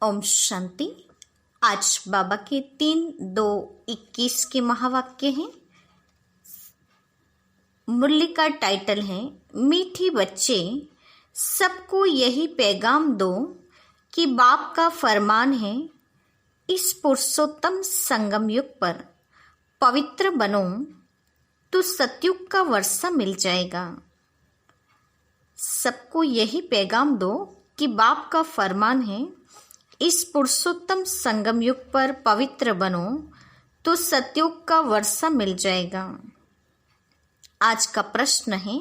ओम शांति। आज बाबा के 3-2-21 के महावाक्य हैं। मुरली का टाइटल है मीठी बच्चे, सबको यही पैगाम दो कि बाप का फरमान है, इस पुरुषोत्तम संगम युग पर पवित्र बनो तो सतयुग का वर्षा मिल जाएगा। सबको यही पैगाम दो कि बाप का फरमान है, इस पुरुषोत्तम संगम युग पर पवित्र बनो तो सतयुग का वर्षा मिल जाएगा। आज का प्रश्न है,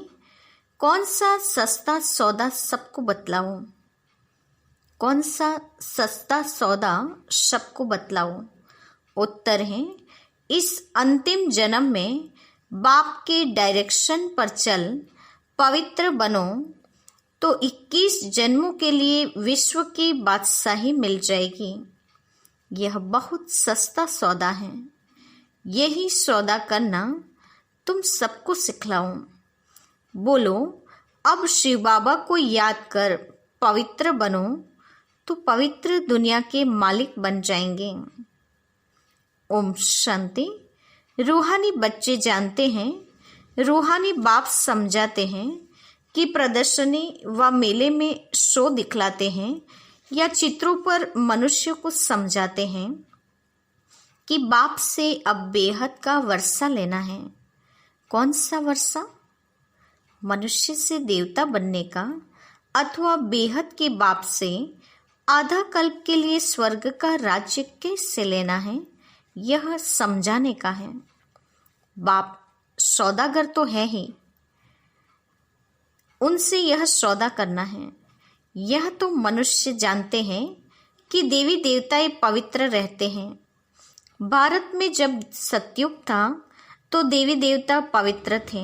कौन सा सस्ता सौदा सबको बतलाओ? कौन सा सस्ता सौदा सबको बतलाओ? उत्तर है, इस अंतिम जन्म में बाप के डायरेक्शन पर चल पवित्र बनो तो 21 जन्मों के लिए विश्व की बादशाही मिल जाएगी। यह बहुत सस्ता सौदा है। यही सौदा करना तुम सबको सिखलाओ। बोलो, अब शिव बाबा को याद कर पवित्र बनो तो पवित्र दुनिया के मालिक बन जाएंगे। ओम शांति। रूहानी बच्चे जानते हैं, रूहानी बाप समझाते हैं कि प्रदर्शनी व मेले में शो दिखलाते हैं या चित्रों पर मनुष्य को समझाते हैं कि बाप से अब बेहद का वर्षा लेना है। कौन सा वर्षा? मनुष्य से देवता बनने का अथवा बेहद के बाप से आधा कल्प के लिए स्वर्ग का राज्य कैसे लेना है, यह समझाने का है। बाप सौदागर तो है ही, उनसे यह सौदा करना है। यह तो मनुष्य जानते हैं कि देवी देवताएं पवित्र रहते हैं। भारत में जब सतयुग था तो देवी देवता पवित्र थे।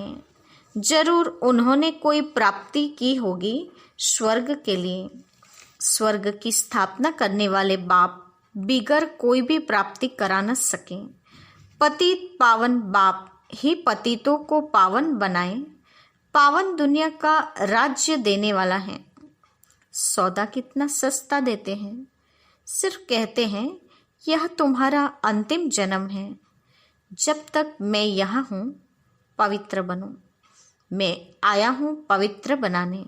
जरूर उन्होंने कोई प्राप्ति की होगी स्वर्ग के लिए। स्वर्ग की स्थापना करने वाले बाप बिगर कोई भी प्राप्ति करा न सके। पतित पावन बाप ही पतितों को पावन बनाए, पावन दुनिया का राज्य देने वाला है। सौदा कितना सस्ता देते हैं। सिर्फ कहते हैं, यह तुम्हारा अंतिम जन्म है। जब तक मैं यहाँ हूँ पवित्र बनो। मैं आया हूँ पवित्र बनाने।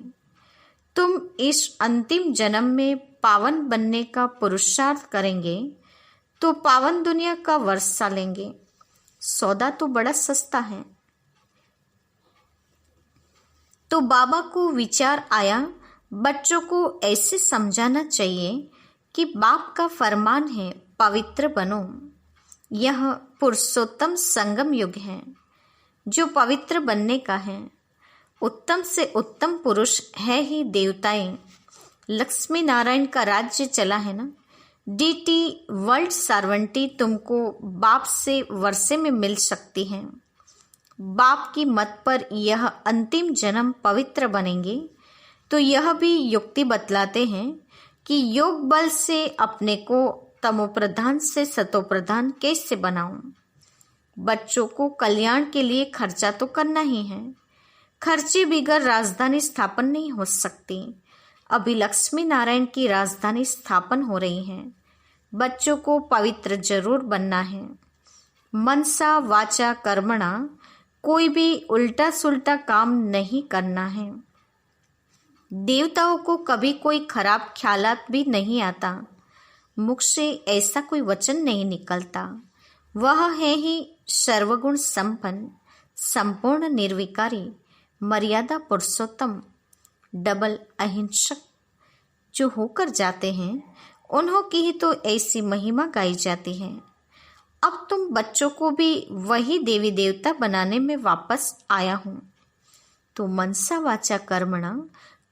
तुम इस अंतिम जन्म में पावन बनने का पुरुषार्थ करेंगे तो पावन दुनिया का वर्षा लेंगे। सौदा तो बड़ा सस्ता है। तो बाबा को विचार आया, बच्चों को ऐसे समझाना चाहिए कि बाप का फरमान है, पवित्र बनो। यह पुरुषोत्तम संगम युग है जो पवित्र बनने का है। उत्तम से उत्तम पुरुष है ही देवताएं। लक्ष्मी नारायण का राज्य चला है ना। डीटी वर्ल्ड सर्वेंटी तुमको बाप से वर्षे में मिल सकती है। बाप की मत पर यह अंतिम जन्म पवित्र बनेंगे तो यह भी युक्ति बतलाते हैं कि योग बल से अपने को तमोप्रधान से सतोप्रधान कैसे बनाऊं। बच्चों को कल्याण के लिए खर्चा तो करना ही है। खर्चे बिगर राजधानी स्थापन नहीं हो सकती। अभी लक्ष्मी नारायण की राजधानी स्थापन हो रही है। बच्चों को पवित्र जरूर बनना है। मनसा वाचा कर्मणा कोई भी उल्टा सुल्टा काम नहीं करना है। देवताओं को कभी कोई खराब ख्यालात भी नहीं आता। मुख से ऐसा कोई वचन नहीं निकलता। वह है ही सर्वगुण संपन्न, संपूर्ण निर्विकारी, मर्यादा पुरुषोत्तम, डबल अहिंसक जो होकर जाते हैं, उन्हों की ही तो ऐसी महिमा गाई जाती है। अब तुम बच्चों को भी वही देवी देवता बनाने में वापस आया हूँ। तो मनसा वाचा कर्मणा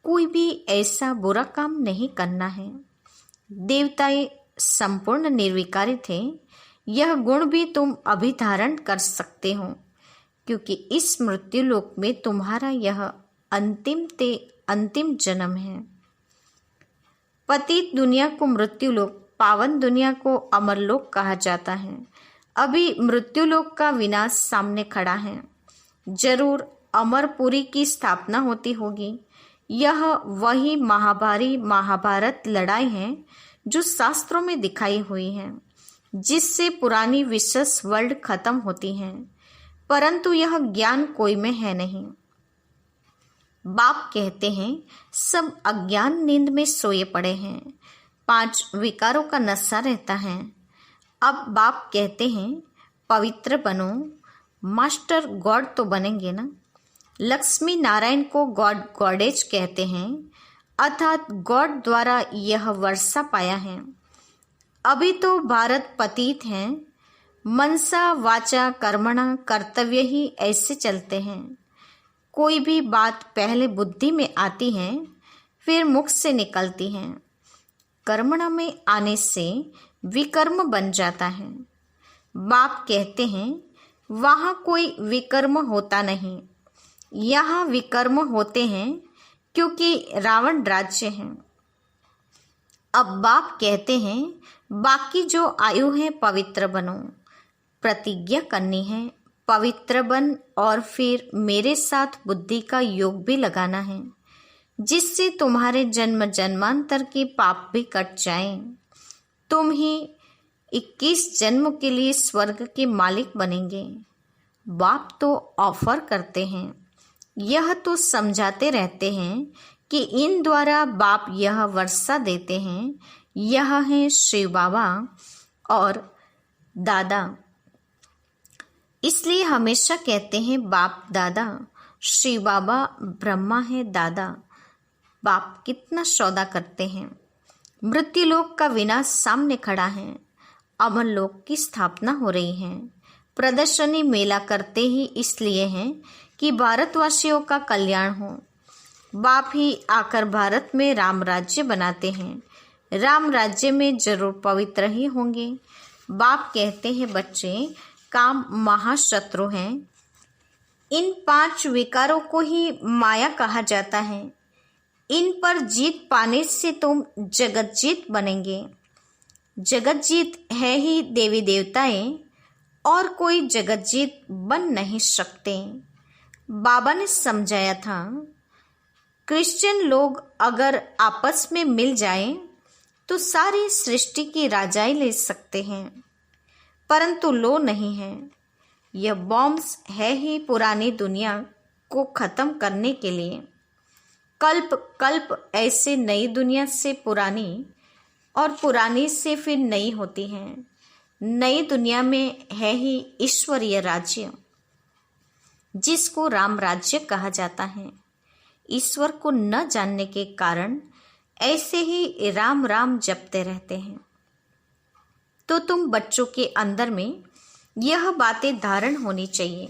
कोई भी ऐसा बुरा काम नहीं करना है। देवताएं संपूर्ण निर्विकारी थे। यह गुण भी तुम अभी धारण कर सकते हो, क्योंकि इस मृत्यु लोक में तुम्हारा यह अंतिम जन्म है। पतित दुनिया को मृत्यु लोक, पावन दुनिया को अमरलोक कहा जाता है। अभी मृत्युलोक का विनाश सामने खड़ा है। जरूर अमरपुरी की स्थापना होती होगी। यह वही महाभारत लड़ाई है जो शास्त्रों में दिखाई हुई है, जिससे पुरानी विशेष वर्ल्ड खत्म होती है, परंतु यह ज्ञान कोई में है नहीं। बाप कहते हैं सब अज्ञान नींद में सोए पड़े हैं, 5 विकारों का नशा रहता है। अब बाप कहते हैं पवित्र बनो। मास्टर गॉड तो बनेंगे ना। लक्ष्मी नारायण को गॉड गॉडेज कहते हैं, अर्थात गॉड द्वारा यह वर्षा पाया है। अभी तो भारत पतित है, मनसा वाचा कर्मणा कर्तव्य ही ऐसे चलते हैं। कोई भी बात पहले बुद्धि में आती है, फिर मुख से निकलती है। कर्मणा में आने से विकर्म बन जाता है। बाप कहते हैं वहाँ कोई विकर्म होता नहीं, यहाँ विकर्म होते हैं क्योंकि रावण राज्य है। अब बाप कहते हैं बाकी जो आयु है पवित्र बनो। प्रतिज्ञा करनी है पवित्र बन, और फिर मेरे साथ बुद्धि का योग भी लगाना है, जिससे तुम्हारे जन्म जन्मांतर के पाप भी कट जाएं। तुम ही 21 जन्म के लिए स्वर्ग के मालिक बनेंगे। बाप तो ऑफर करते हैं, यह तो समझाते रहते हैं कि इन द्वारा बाप यह वर्षा देते हैं। यह है शिव बाबा और दादा। इसलिए हमेशा कहते हैं बाप दादा। शिव बाबा ब्रह्मा है, दादा बाप कितना सौदा करते हैं। मृत्यु लोक का विनाश सामने खड़ा है, अमर लोक की स्थापना हो रही है। प्रदर्शनी मेला करते ही इसलिए हैं कि भारतवासियों का कल्याण हो। बाप ही आकर भारत में राम राज्य बनाते हैं। राम राज्य में जरूर पवित्र ही होंगे। बाप कहते हैं बच्चे, काम महाशत्रु हैं। इन 5 विकारों को ही माया कहा जाता है। इन पर जीत पाने से तुम जगत जीत बनेंगे। जगत जीत है ही देवी देवताएं, और कोई जगत जीत बन नहीं सकते। बाबा ने समझाया था क्रिश्चियन लोग अगर आपस में मिल जाएं तो सारी सृष्टि की राजाई ले सकते हैं, परंतु लो नहीं है। यह बॉम्ब्स है ही पुरानी दुनिया को खत्म करने के लिए। कल्प कल्प ऐसे नई दुनिया से पुरानी और पुरानी से फिर नई होती है। नई दुनिया में है ही ईश्वरीय राज्य, जिसको राम राज्य कहा जाता है। ईश्वर को न जानने के कारण ऐसे ही राम राम जपते रहते हैं। तो तुम बच्चों के अंदर में यह बातें धारण होनी चाहिए।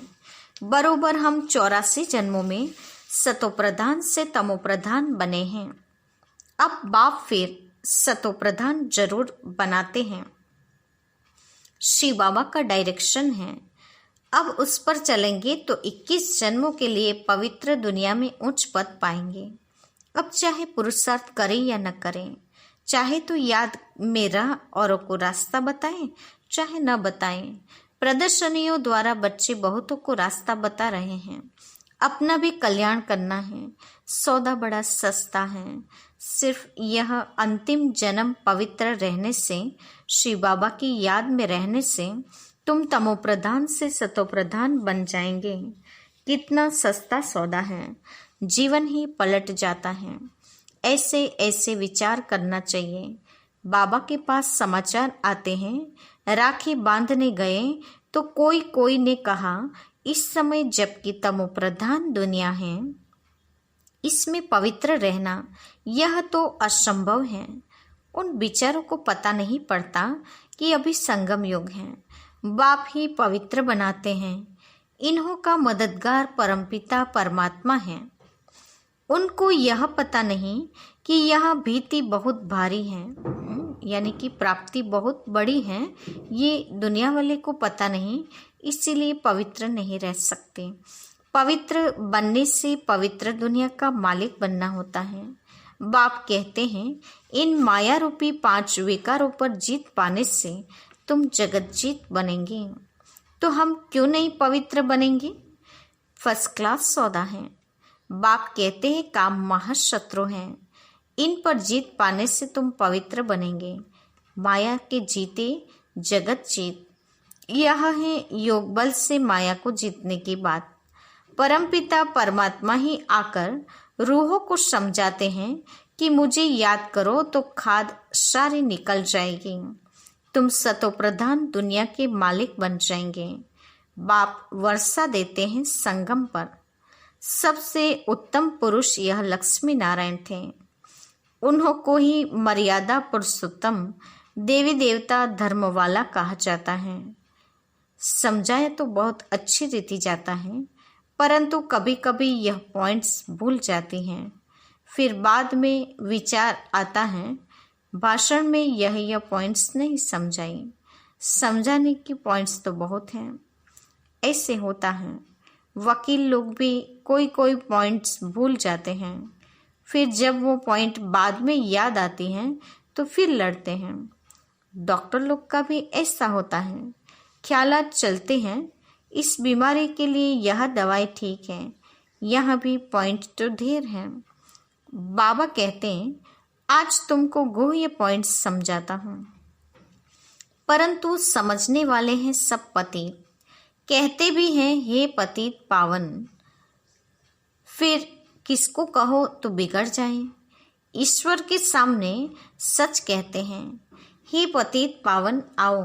बरोबर हम 84 जन्मों में सतोप्रधान से तमोप्रधान बने हैं। अब बाप फिर सतोप्रधान जरूर बनाते हैं। शिव बाबा का डायरेक्शन है। अब उस पर चलेंगे तो 21 जन्मों के लिए पवित्र दुनिया में उच्च पद पाएंगे। अब चाहे पुरुषार्थ करें या न करें, चाहे तो याद में रह औरों को रास्ता बताएं, चाहे न बताएं। प्रदर्शनियों द्वारा बच्चे बहुतों को रास्ता बता रहे हैं। अपना भी कल्याण करना है। सौदा बड़ा सस्ता है। सिर्फ यह अंतिम जन्म पवित्र रहने से, शिव बाबा की याद में रहने से तुम तमोप्रधान से सतोप्रधान बन जाएंगे। कितना सस्ता सौदा है। जीवन ही पलट जाता है। ऐसे ऐसे विचार करना चाहिए। बाबा के पास समाचार आते हैं। राखी बांधने गए तो कोई ने कहा इस समय जबकि तमोप्रधान दुनिया है, इसमें पवित्र रहना यह तो असंभव है। उन विचारों को पता नहीं पड़ता कि अभी संगम युग है। बाप ही पवित्र बनाते हैं। इन्हों का मददगार परमपिता परमात्मा है। उनको यह पता नहीं कि यह भीति बहुत भारी है, यानी कि प्राप्ति बहुत बड़ी है। ये दुनिया वाले को पता नहीं, इसीलिए पवित्र नहीं रह सकते। पवित्र बनने से पवित्र दुनिया का मालिक बनना होता है। बाप कहते हैं इन माया रूपी 5 विकारों पर जीत पाने से तुम जगत जीत बनेंगे। तो हम क्यों नहीं पवित्र बनेंगे? फर्स्ट क्लास सौदा है। बाप कहते हैं काम महाशत्रु हैं। इन पर जीत पाने से तुम पवित्र बनेंगे। माया के जीते जगत जीत, यह है योग बल से माया को जीतने की बात। परमपिता परमात्मा ही आकर रूहों को समझाते हैं कि मुझे याद करो तो खाद सारी निकल जाएगी, तुम सतो प्रधान दुनिया के मालिक बन जाएंगे। बाप वर्षा देते हैं संगम पर। सबसे उत्तम पुरुष यह लक्ष्मी नारायण थे। उन्हों को ही मर्यादा पुरुषोत्तम देवी देवता धर्म वाला कहा जाता है। समझाया तो बहुत अच्छी रीति जाता है, परंतु कभी कभी यह पॉइंट्स भूल जाती हैं। फिर बाद में विचार आता है, भाषण में यह पॉइंट्स नहीं समझाई। समझाने की पॉइंट्स तो बहुत हैं। ऐसे होता है, वकील लोग भी कोई कोई पॉइंट्स भूल जाते हैं। फिर जब वो पॉइंट बाद में याद आती हैं तो फिर लड़ते हैं। डॉक्टर लोग का भी ऐसा होता है, ख्यालात चलते हैं इस बीमारी के लिए यह दवाई ठीक है। यहाँ भी पॉइंट तो ढेर हैं। बाबा कहते हैं आज तुमको गुह्य पॉइंट्स समझाता हूँ, परंतु समझने वाले हैं सब पतित। कहते भी हैं हे पतित पावन, फिर किसको कहो तो बिगड़ जाए। ईश्वर के सामने सच कहते हैं, हे पतित पावन आओ,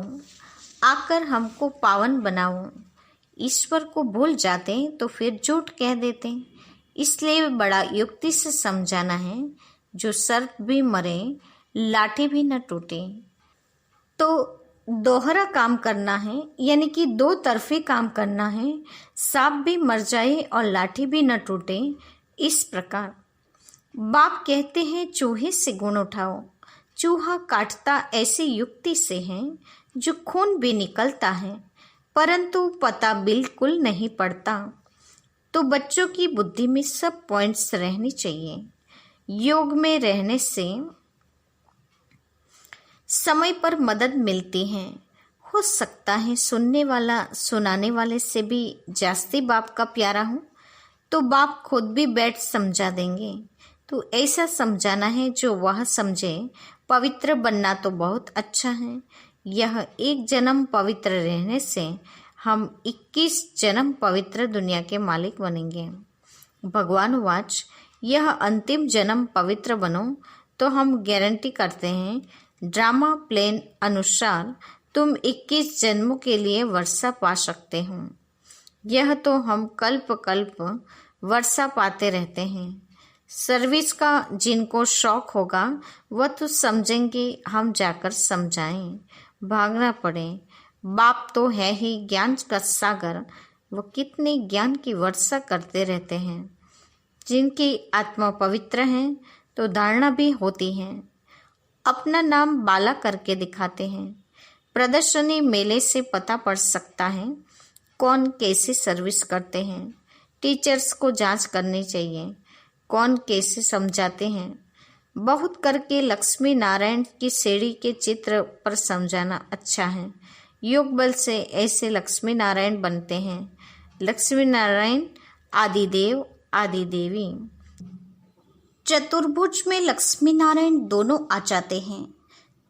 आकर हमको पावन बनाओ। ईश्वर को भूल जाते तो फिर झूठ कह देते। इसलिए बड़ा युक्ति से समझाना है, जो सर्प भी मरे लाठी भी न टूटे। तो दोहरा काम करना है, यानी कि दो तरफे काम करना है। सांप भी मर जाए और लाठी भी न टूटे। इस प्रकार बाप कहते हैं चूहे से गुण उठाओ। चूहा काटता ऐसी युक्ति से है जो खून भी निकलता है, परंतु पता बिल्कुल नहीं पड़ता। तो बच्चों की बुद्धि में सब पॉइंट्स रहनी चाहिए। योग में रहने से समय पर मदद मिलती है। हो सकता है सुनने वाला सुनाने वाले से भी जास्ती बाप का प्यारा हो, तो बाप खुद भी बैठ समझा देंगे। तो ऐसा समझाना है जो वह समझे। पवित्र बनना तो बहुत अच्छा है। यह एक जन्म पवित्र रहने से हम 21 जन्म पवित्र दुनिया के मालिक बनेंगे। भगवान वाच, यह अंतिम जन्म पवित्र बनो तो हम गारंटी करते हैं ड्रामा प्लेन अनुसार तुम 21 जन्मों के लिए वर्षा पा सकते हो। यह तो हम कल्प कल्प वर्षा पाते रहते हैं। सर्विस का जिनको शौक होगा वह तो समझेंगे, हम जाकर समझाएं, भागना पड़े। बाप तो है ही ज्ञान का सागर, वो कितने ज्ञान की वर्षा करते रहते हैं। जिनकी आत्मा पवित्र है तो धारणा भी होती है। अपना नाम बाला करके दिखाते हैं। प्रदर्शनी मेले से पता पड़ सकता है कौन कैसे सर्विस करते हैं। टीचर्स को जांच करनी चाहिए, कौन कैसे समझाते हैं। बहुत करके लक्ष्मी नारायण की सीढ़ी के चित्र पर समझाना अच्छा है। योग बल से ऐसे लक्ष्मी नारायण बनते हैं। लक्ष्मी नारायण आदिदेव आदि देवी। चतुर्भुज में लक्ष्मी नारायण दोनों आ जाते हैं।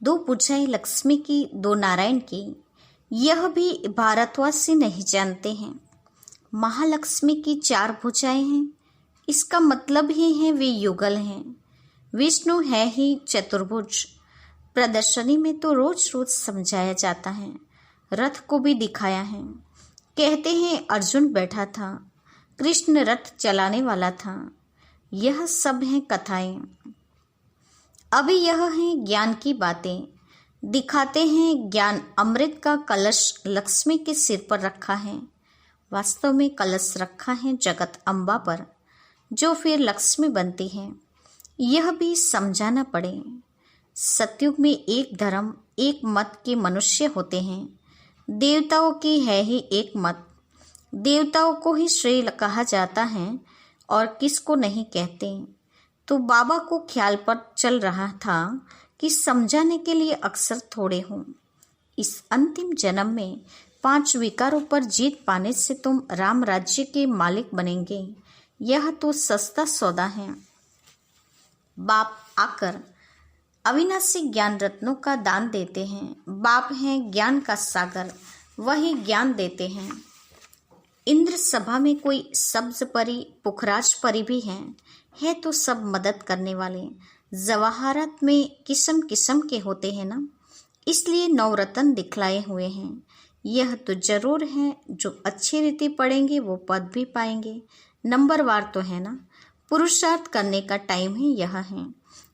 दो भुजाएं लक्ष्मी की, दो नारायण की, यह भी भारतवासी नहीं जानते हैं। महालक्ष्मी की 4 भुजाएं हैं, इसका मतलब ही है वे युगल हैं। विष्णु है ही चतुर्भुज। प्रदर्शनी में तो रोज रोज समझाया जाता है। रथ को भी दिखाया है। कहते हैं अर्जुन बैठा था, कृष्ण रथ चलाने वाला था। यह सब हैं कथाएं। अभी यह है ज्ञान की बातें। दिखाते हैं ज्ञान अमृत का कलश लक्ष्मी के सिर पर रखा है। वास्तव में कलश रखा है जगत अम्बा पर, जो फिर लक्ष्मी बनती है। यह भी समझाना पड़े। सतयुग में एक धर्म एक मत के मनुष्य होते हैं। देवताओं की है ही एक मत। देवताओं को ही श्रेय कहा जाता है और किसको नहीं कहते। तो बाबा को ख्याल पर चल रहा था कि समझाने के लिए अक्सर थोड़े हों। इस अंतिम जन्म में 5 विकारों पर जीत पाने से तुम राम राज्य के मालिक बनेंगे। यह तो सस्ता सौदा है। बाप आकर अविनाशी ज्ञान रत्नों का दान देते हैं। बाप हैं ज्ञान का सागर, वही ज्ञान देते हैं। इंद्र सभा में कोई सब्ज परी, पुखराज परी भी है तो सब मदद करने वाले। जवाहरात में किस्म किस्म के होते हैं ना, इसलिए नवरत्न दिखलाए हुए हैं। यह तो जरूर है, जो अच्छी रीति पढ़ेंगे वो पद भी पाएंगे। नंबरवार तो है ना, पुरुषार्थ करने का टाइम ही यह है।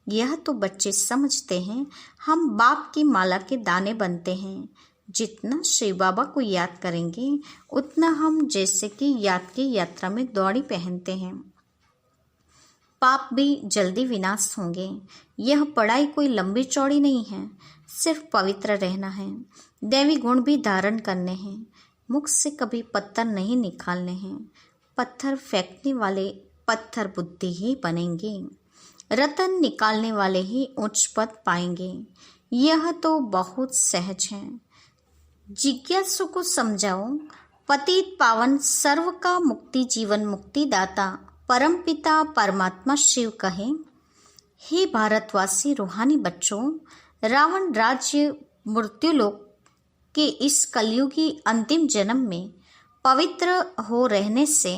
यह तो बच्चे समझते हैं। हम बाप की माला के दाने बनते हैं। जितना शिव बाबा को याद करेंगे उतना हम जैसे कि याद की यात्रा में दौड़ी पहनते हैं। पाप भी जल्दी विनाश होंगे। यह पढ़ाई कोई लंबी चौड़ी नहीं है, सिर्फ पवित्र रहना है। दैवी गुण भी धारण करने हैं। मुख से कभी पत्थर नहीं निकालने हैं। पत्थर फेंकने वाले पत्थर बुद्धि ही बनेंगे। रतन निकालने वाले ही उच्च पद पाएंगे। यह तो बहुत सहज है। जिज्ञासु को समझाओ। पतित पावन सर्व का मुक्ति जीवन मुक्ति दाता परम पिता परमात्मा शिव कहे, हे भारतवासी रूहानी बच्चों, रावण राज्य मृत्युलोक के इस कलयुगी अंतिम जन्म में पवित्र हो रहने से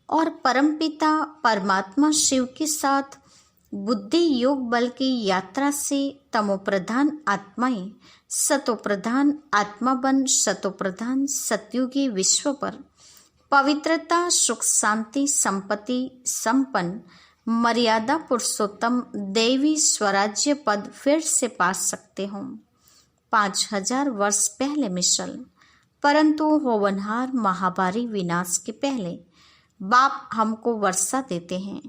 और परमपिता परमात्मा शिव के साथ बुद्धि योग बल की यात्रा से तमोप्रधान आत्माएं सतोप्रधान आत्मा बन सतोप्रधान सतयुगी विश्व पर पवित्रता सुख शांति संपत्ति संपन्न मर्यादा पुरुषोत्तम देवी स्वराज्य पद फिर से पा सकते हो। 5000 वर्ष पहले मिसल, परंतु होवनहार महाभारी विनाश के पहले बाप हमको वर्षा देते हैं,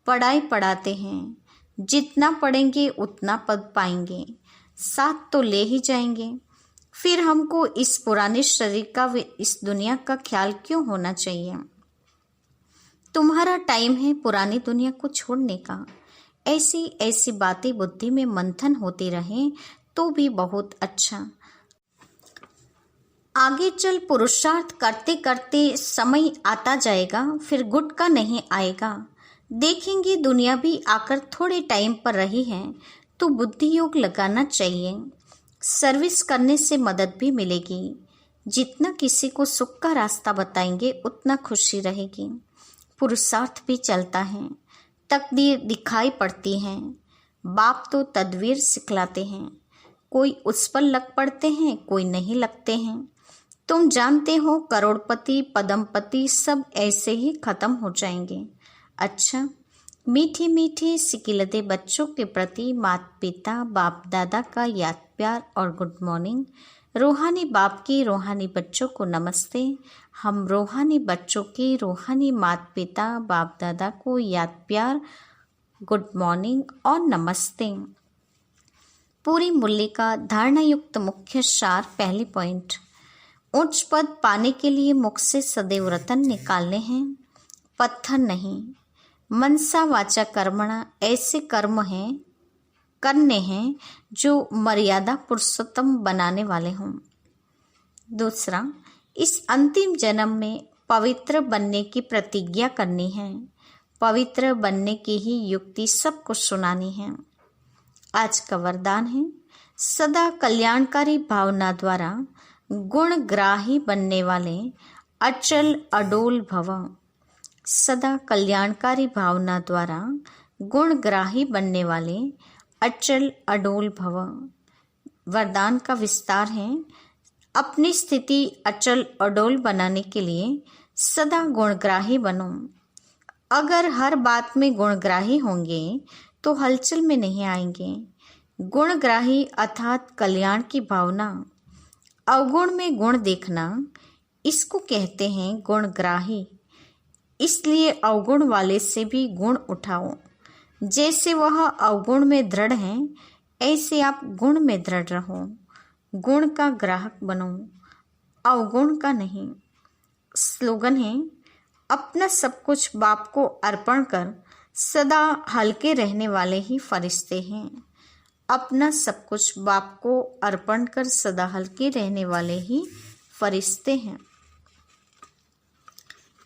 पढ़ाई पढ़ाते हैं। जितना पढ़ेंगे उतना पद पाएंगे, साथ तो ले ही जाएंगे। फिर हमको इस पुराने शरीर का व इस दुनिया का ख्याल क्यों होना चाहिए। तुम्हारा टाइम है पुरानी दुनिया को छोड़ने का। ऐसी ऐसी बातें बुद्धि में मंथन होती रहे तो भी बहुत अच्छा। आगे चल पुरुषार्थ करते करते समय आता जाएगा, फिर गुटका नहीं आएगा। देखेंगे दुनिया भी आकर थोड़े टाइम पर रही है तो बुद्धि योग लगाना चाहिए। सर्विस करने से मदद भी मिलेगी। जितना किसी को सुख का रास्ता बताएंगे उतना खुशी रहेगी। पुरुषार्थ भी चलता है, तकदीर दिखाई पड़ती है। बाप तो तदवीर सिखलाते हैं। कोई उस पर लग पड़ते हैं, कोई नहीं लगते हैं। तुम जानते हो करोड़पति पदमपति सब ऐसे ही खत्म हो जाएंगे। अच्छा, मीठे मीठे सिकिलते बच्चों के प्रति माता पिता बाप दादा का याद प्यार और गुड मॉर्निंग। रूहानी बाप की रूहानी बच्चों को नमस्ते। हम रूहानी बच्चों की रूहानी माता पिता बाप दादा को याद प्यार गुड मॉर्निंग और नमस्ते। पूरी मुरली का धारणा युक्त मुख्य सार। पहली पॉइंट, उच्च पद पाने के लिए मुख से सदैव रतन निकालने हैं, पत्थर नहीं। मनसा वाचा कर्मणा ऐसे कर्म हैं करने हैं जो मर्यादा पुरुषोत्तम बनाने वाले हों। दूसरा, इस अंतिम जन्म में पवित्र बनने की प्रतिज्ञा करनी है। पवित्र बनने की ही युक्ति सबको सुनानी है। आज का वरदान है, सदा कल्याणकारी भावना द्वारा गुणग्राही बनने वाले अचल अडोल भव। सदा कल्याणकारी भावना द्वारा गुणग्राही बनने वाले अचल अडोल भव। वरदान का विस्तार है, अपनी स्थिति अचल अडोल बनाने के लिए सदा गुणग्राही बनो। अगर हर बात में गुणग्राही होंगे तो हलचल में नहीं आएंगे। गुणग्राही अर्थात कल्याण की भावना। अवगुण में गुण देखना, इसको कहते हैं गुणग्राही। इसलिए अवगुण वाले से भी गुण उठाओ। जैसे वह अवगुण में दृढ़ हैं, ऐसे आप गुण में दृढ़ रहो। गुण का ग्राहक बनो, अवगुण का नहीं। स्लोगन है, अपना सब कुछ बाप को अर्पण कर सदा हल्के रहने वाले ही फरिश्ते हैं। अपना सब कुछ बाप को अर्पण कर सदा हल्के रहने वाले ही फरिश्ते हैं।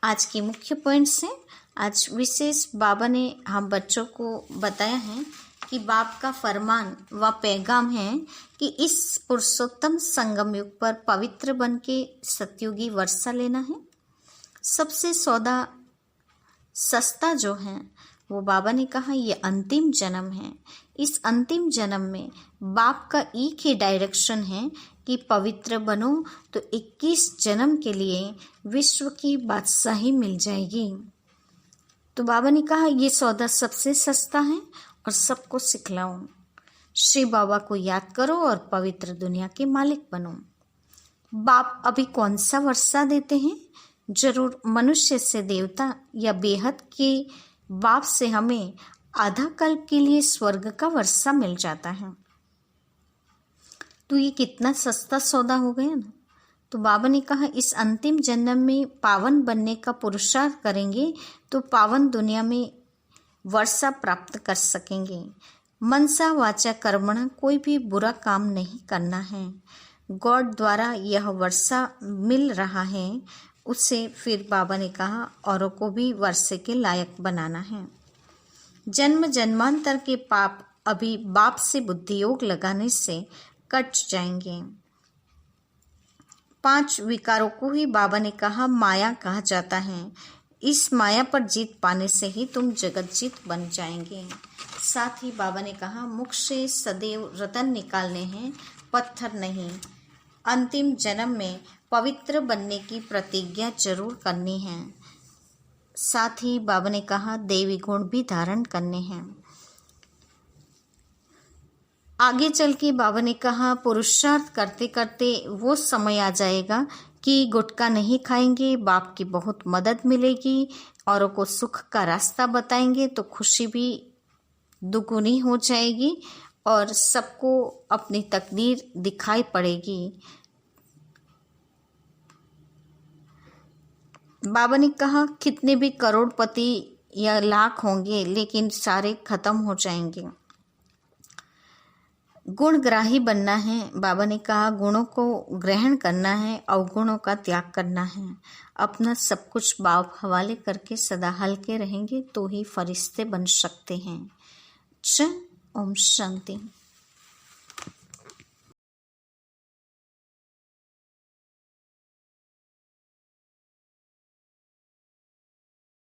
आज की मुख्य पॉइंट्स हैं। आज विशेष बाबा ने हम बच्चों को बताया है कि कि बाप का फरमान व पैगाम है कि इस पुरुषोत्तम संगम युग पर पवित्र बन के सतयुगी वर्षा लेना है। सबसे सौदा सस्ता जो है वो बाबा ने कहा ये अंतिम जन्म है। इस अंतिम जन्म में बाप का एक ही डायरेक्शन है कि पवित्र बनो तो 21 जन्म के लिए विश्व की बादशाही मिल जाएगी। तो बाबा ने कहा ये सौदा सबसे सस्ता है और सबको सिखलाओ। श्री बाबा को याद करो और पवित्र दुनिया के मालिक बनो। बाप अभी कौन सा वर्षा देते हैं? जरूर मनुष्य से देवता या बेहद के बाप से हमें आधा कल्प के लिए स्वर्ग का वर्षा मिल जाता है। तो ये कितना सस्ता सौदा हो गया ना। तो बाबा ने कहा इस अंतिम जन्म में पावन बनने का पुरुषार्थ करेंगे तो पावन दुनिया में वर्षा प्राप्त कर सकेंगे। मनसा वाचा कर्मणा कोई भी बुरा काम नहीं करना है। गॉड द्वारा यह वर्षा मिल रहा है, उससे फिर बाबा ने कहा औरों को भी वर्षे के लायक बनाना है। जन्म जन्मांतर के पाप अभी बाप से बुद्धि योग लगाने से कट जाएंगे। 5 विकारों को ही बाबा ने कहा माया कहा जाता है। इस माया पर जीत पाने से ही तुम जगत जीत बन जाएंगे। साथ ही बाबा ने कहा मुख से सदैव रतन निकालने हैं, पत्थर नहीं। अंतिम जन्म में पवित्र बनने की प्रतिज्ञा जरूर करनी है। साथ ही बाबा ने कहा देवी गुण भी धारण करने हैं। आगे चल के बाबा ने कहा पुरुषार्थ करते करते वो समय आ जाएगा कि गुटखा नहीं खाएंगे, बाप की बहुत मदद मिलेगी, औरों को सुख का रास्ता बताएंगे तो खुशी भी दुगुनी हो जाएगी और सबको अपनी तकदीर दिखाई पड़ेगी। बाबा ने कहा कितने भी करोड़पति या लाख होंगे लेकिन सारे खत्म हो जाएंगे। गुणग्राही बनना है। बाबा ने कहा गुणों को ग्रहण करना है, अवगुणों का त्याग करना है। अपना सब कुछ बाप हवाले करके सदा हल्के रहेंगे तो ही फरिश्ते बन सकते हैं। ओम शांति।